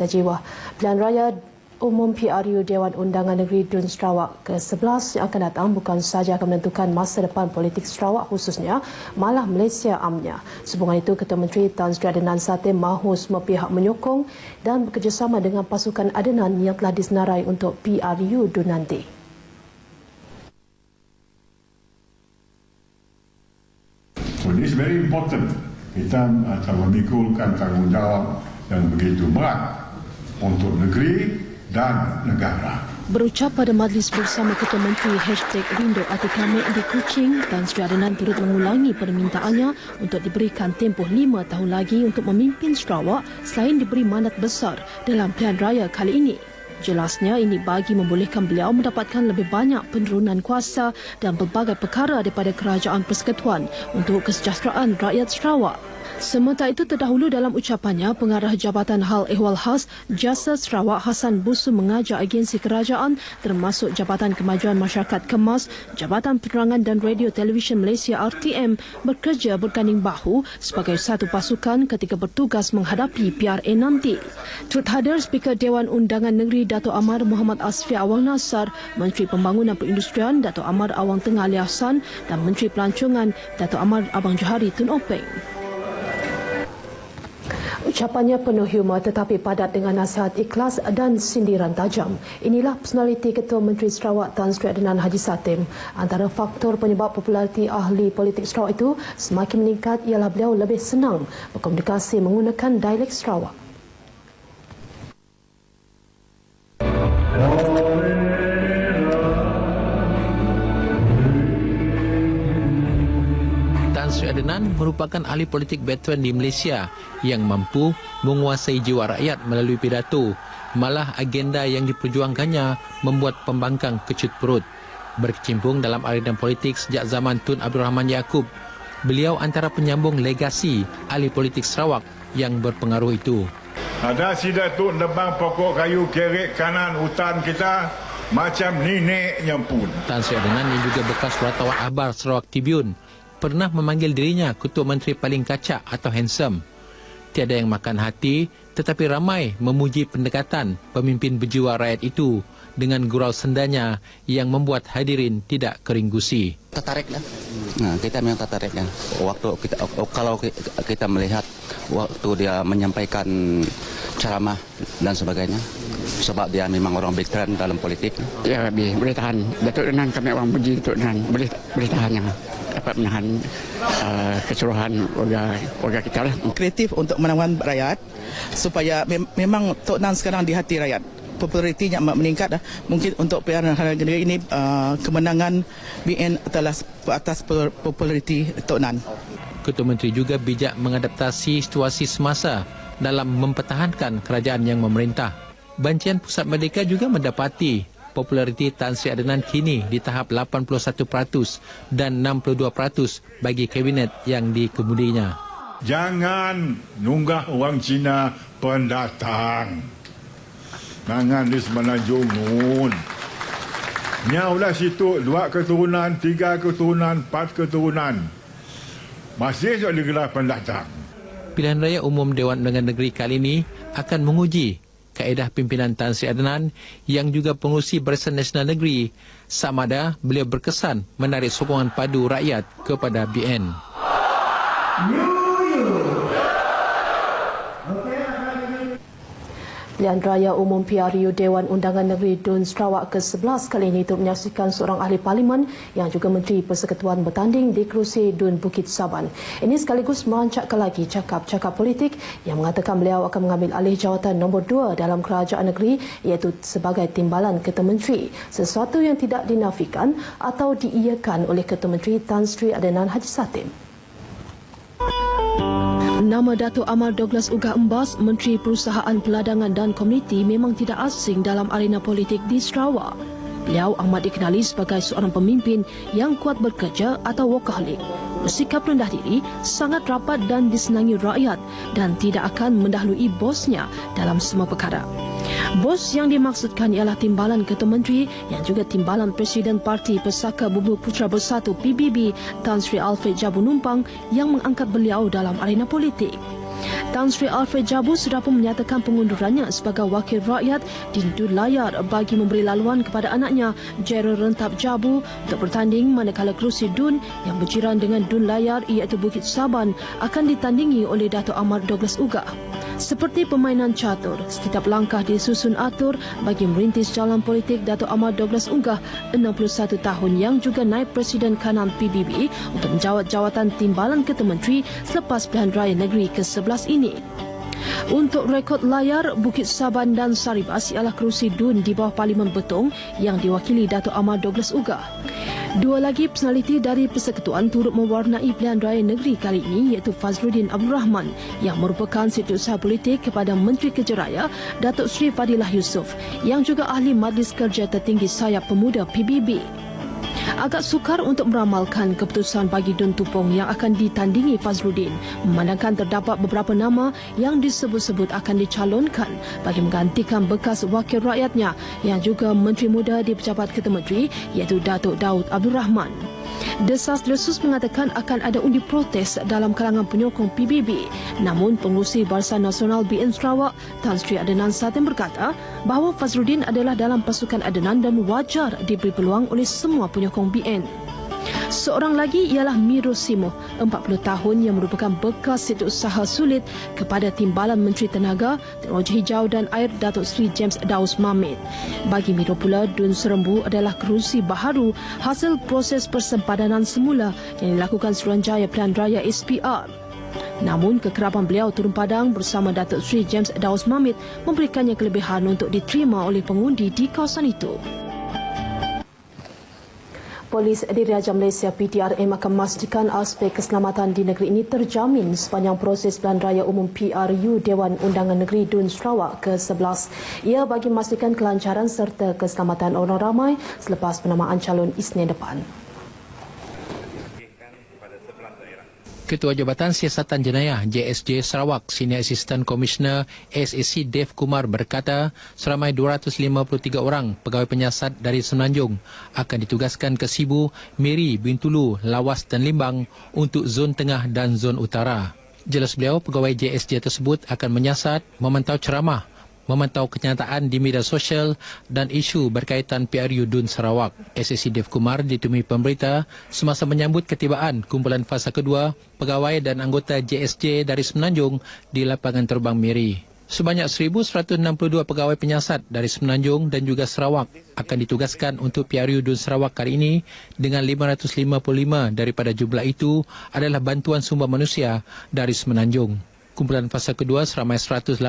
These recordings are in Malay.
Jiwa. Pilihan Raya Umum PRU Dewan Undangan Negeri Dun Sarawak ke-11 yang akan datang bukan sahaja akan menentukan masa depan politik Sarawak khususnya, malah Malaysia amnya. Sehubungan itu, Ketua Menteri Tan Sri Adnan Satem mahu semua pihak menyokong dan bekerjasama dengan pasukan Adnan yang telah disenarai untuk PRU Dun nanti. So this is very important. Kita akan memikulkan tanggungjawab yang begitu berat untuk negeri dan negara. Berucap pada majlis bersama Ketua Menteri #Rindu Atikamik di Kuching, Tan Sri Adnan turut mengulangi permintaannya untuk diberikan tempoh 5 tahun lagi untuk memimpin Sarawak selain diberi mandat besar dalam pilihan raya kali ini. Jelasnya ini bagi membolehkan beliau mendapatkan lebih banyak penurunan kuasa dan pelbagai perkara daripada Kerajaan Persekutuan untuk kesejahteraan rakyat Sarawak. Sementara itu, terdahulu dalam ucapannya, Pengarah Jabatan Hal Ehwal Khas Jasa Sarawak Hassan Busu mengajak agensi kerajaan termasuk Jabatan Kemajuan Masyarakat KEMAS, Jabatan Penerangan dan Radio Televisyen Malaysia RTM bekerja berganding bahu sebagai satu pasukan ketika bertugas menghadapi PRA nanti. Turut hadir Speaker Dewan Undangan Negeri Dato' Amar Muhammad Asfi Awang Nasar, Menteri Pembangunan Perindustrian Dato' Amar Awang Tengah Ali Ahsan dan Menteri Pelancongan Dato' Amar Abang Johari Tun Openg. Ucapannya penuh humor tetapi padat dengan nasihat ikhlas dan sindiran tajam. Inilah personaliti Ketua Menteri Sarawak Tan Sri Adnan Haji Satem. Antara faktor penyebab populariti ahli politik Sarawak itu semakin meningkat ialah beliau lebih senang berkomunikasi menggunakan dialek Sarawak. Tan Sri Adnan merupakan ahli politik veteran di Malaysia yang mampu menguasai jiwa rakyat melalui pidato. Malah agenda yang diperjuangkannya membuat pembangkang kecut perut. Berkecimpung dalam arena politik sejak zaman Tun Abdul Rahman Yaakob, beliau antara penyambung legasi ahli politik Sarawak yang berpengaruh itu. Ada si Datuk nebang pokok kayu kerek kanan hutan kita macam neneknya pun. Tan Sri Adnan yang juga bekas wartawan akhbar Sarawak Tribune pernah memanggil dirinya Ketua Menteri paling kacak atau handsome. Tiada yang makan hati, tetapi ramai memuji pendekatan pemimpin berjiwa rakyat itu dengan gurau sendanya yang membuat hadirin tidak kering gusi. Tertariklah. Nah, kita memang tertariklah. Kalau kita melihat waktu dia menyampaikan ceramah dan sebagainya, sebab dia memang orang veteran dalam politik. Ya, boleh tahan. Datuk Adnan kami orang puji Datuk Adnan. Boleh tahannya. Dapat menahan keseluruhan warga kita lah. Kreatif untuk menawan rakyat supaya memang Tok Nan sekarang di hati rakyat. Popularitinya meningkat dah. Mungkin untuk pilihan raya negeri ini kemenangan BN atas populariti Tok Nan. Ketua Menteri juga bijak mengadaptasi situasi semasa dalam mempertahankan kerajaan yang memerintah. Bancian Pusat Merdeka juga mendapati populariti Tan Sri Adnan kini di tahap 81% dan 62% bagi kabinet yang dikemudinya. Jangan nunggah orang Cina pendatang. Jangan di Semenanjung. Nyaulah situ 2 keturunan, 3 keturunan, 4 keturunan. Masih juga digelar pendatang. Pilihan Raya Umum Dewan Undangan Negeri kali ini akan menguji kaedah pimpinan Tan Sri Adnan yang juga pengurusi Barisan Nasional Negeri sama ada beliau berkesan menarik sokongan padu rakyat kepada BN. Pilihan Raya Umum PRU Dewan Undangan Negeri Dun Sarawak ke-11 kali ini untuk menyaksikan seorang ahli parlimen yang juga Menteri Persekutuan bertanding di kerusi Dun Bukit Saban. Ini sekaligus merancakkan lagi cakap-cakap politik yang mengatakan beliau akan mengambil alih jawatan nombor 2 dalam kerajaan negeri iaitu sebagai timbalan Ketua Menteri, sesuatu yang tidak dinafikan atau diiyakan oleh Ketua Menteri Tan Sri Adnan Haji Satem. Nama Dato' Amar Douglas Ugah Embas, Menteri Perusahaan Peladangan dan Komuniti memang tidak asing dalam arena politik di Sarawak. Beliau amat dikenali sebagai seorang pemimpin yang kuat bekerja atau workaholic, bersikap rendah diri, sangat rapat dan disenangi rakyat dan tidak akan mendahului bosnya dalam semua perkara. Bos yang dimaksudkan ialah timbalan Ketua Menteri yang juga timbalan Presiden Parti Pesaka Bumi Putra Bersatu PBB Tan Sri Alfred Jabu Numpang yang mengangkat beliau dalam arena politik. Tan Sri Alfred Jabu sudah pun menyatakan pengundurannya sebagai wakil rakyat di Dun Layar bagi memberi laluan kepada anaknya Gerald Rentap Jabu untuk bertanding manakala kerusi Dun yang berjiran dengan Dun Layar iaitu Bukit Saban akan ditandingi oleh Dato' Ahmad Douglas Ugah. Seperti permainan catur, setiap langkah disusun atur bagi merintis jalan politik Dato' Ahmad Douglas Ugah, 61 tahun yang juga naib Presiden Kanan PBB untuk menjawat jawatan Timbalan Ketua Menteri selepas pilihan raya negeri ke-11 ini. Untuk rekod layar, Bukit Saban dan Saribas ialah kerusi Dun di bawah Parlimen Betong yang diwakili Dato' Ahmad Douglas Ugah. Dua lagi personaliti dari Persekutuan turut mewarnai pilihan raya negeri kali ini iaitu Fazluddin Abdul Rahman yang merupakan setiausaha politik kepada Menteri Kerja Raya Datuk Seri Fadilah Yusof yang juga ahli Majlis Kerja Tertinggi Sayap Pemuda PBB. Agak sukar untuk meramalkan keputusan bagi Dun Tupong yang akan ditandingi Fazluddin memandangkan terdapat beberapa nama yang disebut-sebut akan dicalonkan bagi menggantikan bekas wakil rakyatnya yang juga Menteri Muda di Pejabat Ketua Menteri iaitu Datuk Daud Abdul Rahman. Desas-desus mengatakan akan ada undi protes dalam kalangan penyokong PBB. Namun pengurusi Barisan Nasional BN Sarawak, Tan Sri Adenan Satem berkata bahawa Fazluddin adalah dalam pasukan Adenan dan wajar diberi peluang oleh semua penyokong BN. Seorang lagi ialah Miro Simo, 40 tahun yang merupakan bekas setiausaha sulit kepada Timbalan Menteri Tenaga, Teknologi Hijau dan Air Datuk Seri James Daus Mamit. Bagi Miro pula, Dun Serembu adalah kerusi baharu hasil proses persempadanan semula yang dilakukan Suruhanjaya Pilihan Raya SPR. Namun, kekeraban beliau turun padang bersama Datuk Seri James Daus Mamit memberikannya kelebihan untuk diterima oleh pengundi di kawasan itu. Polis Diraja Malaysia PTRM akan memastikan aspek keselamatan di negeri ini terjamin sepanjang proses pilihan raya umum PRU Dewan Undangan Negeri Dun Sarawak ke-11. Ia bagi memastikan kelancaran serta keselamatan orang ramai selepas penamaan calon Isnin depan. Ketua Jabatan Siasatan Jenayah JSJ Sarawak, Senior Assistant Commissioner SAC Dev Kumar berkata seramai 253 orang pegawai penyiasat dari Semenanjung akan ditugaskan ke Sibu, Miri, Bintulu, Lawas dan Limbang untuk zon tengah dan zon utara. Jelas beliau, pegawai JSJ tersebut akan menyiasat, memantau ceramah, memantau kenyataan di media sosial dan isu berkaitan PRU Dun Sarawak. SAC Dev Kumar ditemui pemberita semasa menyambut ketibaan kumpulan fasa kedua pegawai dan anggota JSJ dari Semenanjung di lapangan terbang Miri. Sebanyak 1,162 pegawai penyiasat dari Semenanjung dan juga Sarawak akan ditugaskan untuk PRU Dun Sarawak kali ini dengan 555 daripada jumlah itu adalah bantuan sumber manusia dari Semenanjung. Kumpulan fasa kedua seramai 181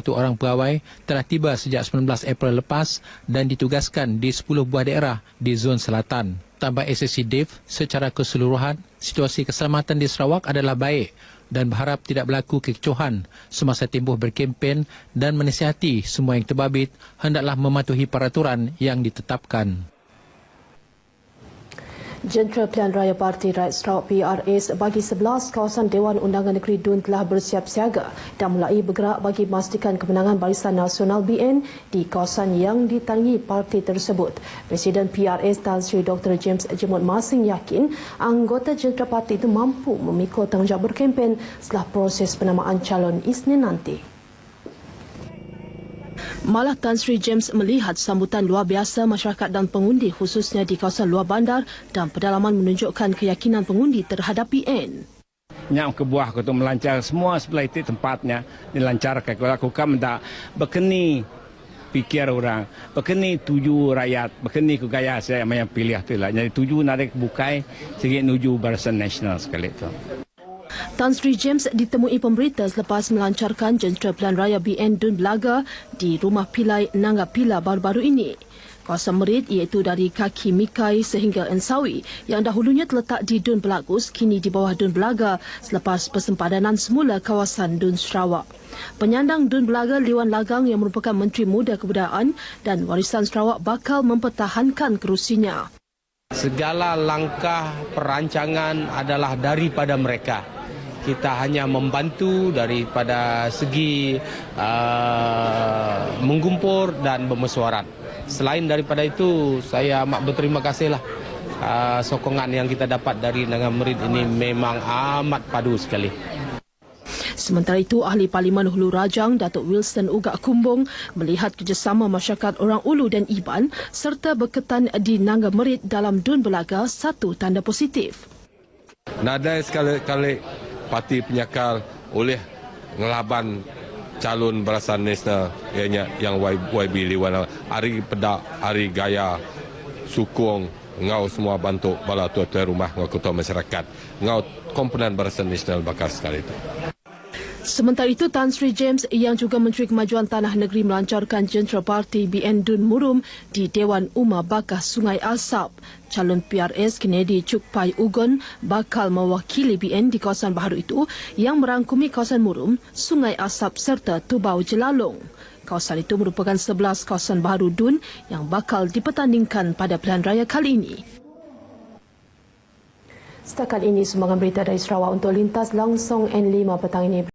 orang pegawai telah tiba sejak 19 April lepas dan ditugaskan di 10 buah daerah di zon selatan. Tambah SAC Dev, secara keseluruhan, situasi keselamatan di Sarawak adalah baik dan berharap tidak berlaku kekecohan semasa tempoh berkempen dan menasihati semua yang terbabit hendaklah mematuhi peraturan yang ditetapkan. Jentera Pilihan Raya Parti Rakyat Sarawak PRS bagi 11 kawasan Dewan Undangan Negeri Dun telah bersiap siaga dan mulai bergerak bagi memastikan kemenangan Barisan Nasional BN di kawasan yang ditangani parti tersebut. Presiden PRS Tan Sri Dr. James Jemut Masing yakin anggota jentera parti itu mampu memikul tanggungjawab berkempen setelah proses penamaan calon Isnin nanti. Malah Tan Sri James melihat sambutan luar biasa masyarakat dan pengundi khususnya di kawasan luar bandar dan pedalaman menunjukkan keyakinan pengundi terhadap PN. Nyam ke buah untuk melancar semua sebelah itu tempatnya dilancarkan. Kalau aku kan tak berkeni pikir orang, berkeni tuju rakyat, berkeni ke gaya saya yang pilih tu lah. Jadi tuju narik bukai sikit nuju Barisan Nasional sekali itu. Tan Sri James ditemui pemberita selepas melancarkan jentera pilihan raya BN Dun Belaga di Rumah Pilai Nangga Pila baru-baru ini. Kawasan merit iaitu dari kaki Mikai sehingga Ensawi yang dahulunya terletak di Dun Belagus kini di bawah Dun Belaga selepas persempadanan semula kawasan Dun Sarawak. Penyandang Dun Belaga Liwan Lagang yang merupakan Menteri Muda Kebudayaan dan Warisan Sarawak bakal mempertahankan kerusinya. Segala langkah perancangan adalah daripada mereka. Kita hanya membantu daripada segi menggumpur dan bermesyuarat. Selain daripada itu, saya amat berterima kasihlah. Sokongan yang kita dapat dari Nangga Merit ini memang amat padu sekali. Sementara itu, Ahli Parlimen Hulu Rajang, Datuk Wilson Ugak Kumbung melihat kerjasama masyarakat orang Ulu dan Iban serta berketan di Nangga Merit dalam Dun Belaga satu tanda positif. Nadai sekali-kali parti penyakal oleh ngelaban calon Barisan Nasional yang YB Liwan. Hari Pedak, Hari Gaya, Sukong, ngau semua bantu bala tuan-tuan rumah ngau ketua masyarakat. Ngau komponen Barisan Nasional bakal sekali itu. Sementara itu, Tan Sri James yang juga Menteri Kemajuan Tanah Negeri melancarkan jentera parti BN Dun Murum di Dewan Umar Bakah Sungai Asap. Calon PRS Kennedy Chukpai Ugon bakal mewakili BN di kawasan baharu itu yang merangkumi kawasan Murum, Sungai Asap serta Tubau Jelalong. Kawasan itu merupakan 11 kawasan baharu Dun yang bakal dipertandingkan pada pilihan raya kali ini. Setakat ini sumbangan berita dari Sarawak untuk Lintas Langsung N5 petang ini.